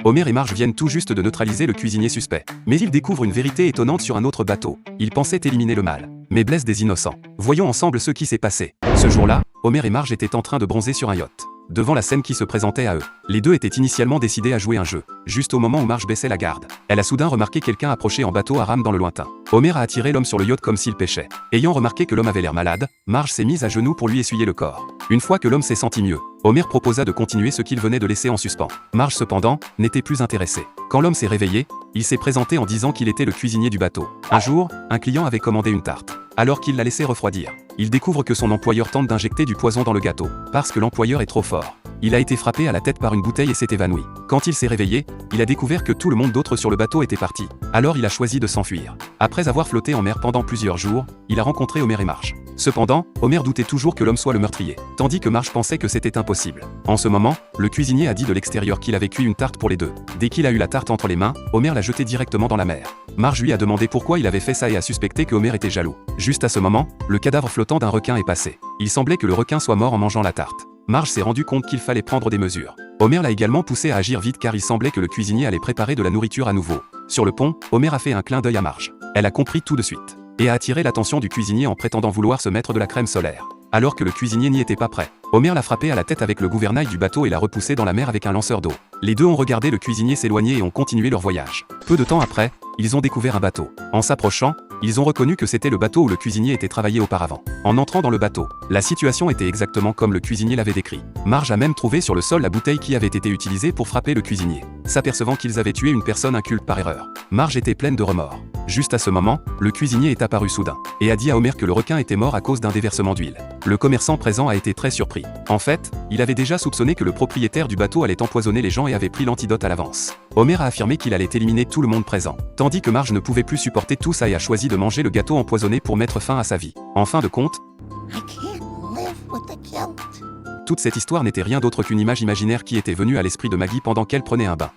Homer et Marge viennent tout juste de neutraliser le cuisinier suspect. Mais ils découvrent une vérité étonnante sur un autre bateau. Ils pensaient éliminer le mal, mais blessent des innocents. Voyons ensemble ce qui s'est passé. Ce jour-là, Homer et Marge étaient en train de bronzer sur un yacht. Devant la scène qui se présentait à eux, les deux étaient initialement décidés à jouer un jeu. Juste au moment où Marge baissait la garde, elle a soudain remarqué quelqu'un approcher en bateau à rame dans le lointain. Homer a attiré l'homme sur le yacht comme s'il pêchait. Ayant remarqué que l'homme avait l'air malade, Marge s'est mise à genoux pour lui essuyer le corps. Une fois que l'homme s'est senti mieux, Homer proposa de continuer ce qu'il venait de laisser en suspens. Marge cependant, n'était plus intéressée. Quand l'homme s'est réveillé, il s'est présenté en disant qu'il était le cuisinier du bateau. Un jour, un client avait commandé une tarte. Alors qu'il la laissait refroidir, il découvre que son employeur tente d'injecter du poison dans le gâteau, parce que l'employeur est trop fort. Il a été frappé à la tête par une bouteille et s'est évanoui. Quand il s'est réveillé, il a découvert que tout le monde d'autre sur le bateau était parti. Alors il a choisi de s'enfuir. Après avoir flotté en mer pendant plusieurs jours, il a rencontré Homer et Marge. Cependant, Homer doutait toujours que l'homme soit le meurtrier, tandis que Marge pensait que c'était impossible. En ce moment, le cuisinier a dit de l'extérieur qu'il avait cuit une tarte pour les deux. Dès qu'il a eu la tarte entre les mains, Homer l'a jetée directement dans la mer. Marge lui a demandé pourquoi il avait fait ça et a suspecté que Homer était jaloux. Juste à ce moment, le cadavre flottant d'un requin est passé. Il semblait que le requin soit mort en mangeant la tarte. Marge s'est rendu compte qu'il fallait prendre des mesures. Homer l'a également poussé à agir vite car il semblait que le cuisinier allait préparer de la nourriture à nouveau. Sur le pont, Homer a fait un clin d'œil à Marge. Elle a compris tout de suite et a attiré l'attention du cuisinier en prétendant vouloir se mettre de la crème solaire. Alors que le cuisinier n'y était pas prêt, Homer l'a frappé à la tête avec le gouvernail du bateau et l'a repoussé dans la mer avec un lanceur d'eau. Les deux ont regardé le cuisinier s'éloigner et ont continué leur voyage. Peu de temps après, ils ont découvert un bateau. En s'approchant, ils ont reconnu que c'était le bateau où le cuisinier était travaillé auparavant. En entrant dans le bateau, la situation était exactement comme le cuisinier l'avait décrit. Marge a même trouvé sur le sol la bouteille qui avait été utilisée pour frapper le cuisinier. S'apercevant qu'ils avaient tué une personne inculte par erreur, Marge était pleine de remords. Juste à ce moment, le cuisinier est apparu soudain et a dit à Homer que le requin était mort à cause d'un déversement d'huile. Le commerçant présent a été très surpris. En fait, il avait déjà soupçonné que le propriétaire du bateau allait empoisonner les gens et avait pris l'antidote à l'avance. Homer a affirmé qu'il allait éliminer tout le monde présent, tandis que Marge ne pouvait plus supporter tout ça et a choisi de manger le gâteau empoisonné pour mettre fin à sa vie. En fin de compte, toute cette histoire n'était rien d'autre qu'une image imaginaire qui était venue à l'esprit de Maggie pendant qu'elle prenait un bain.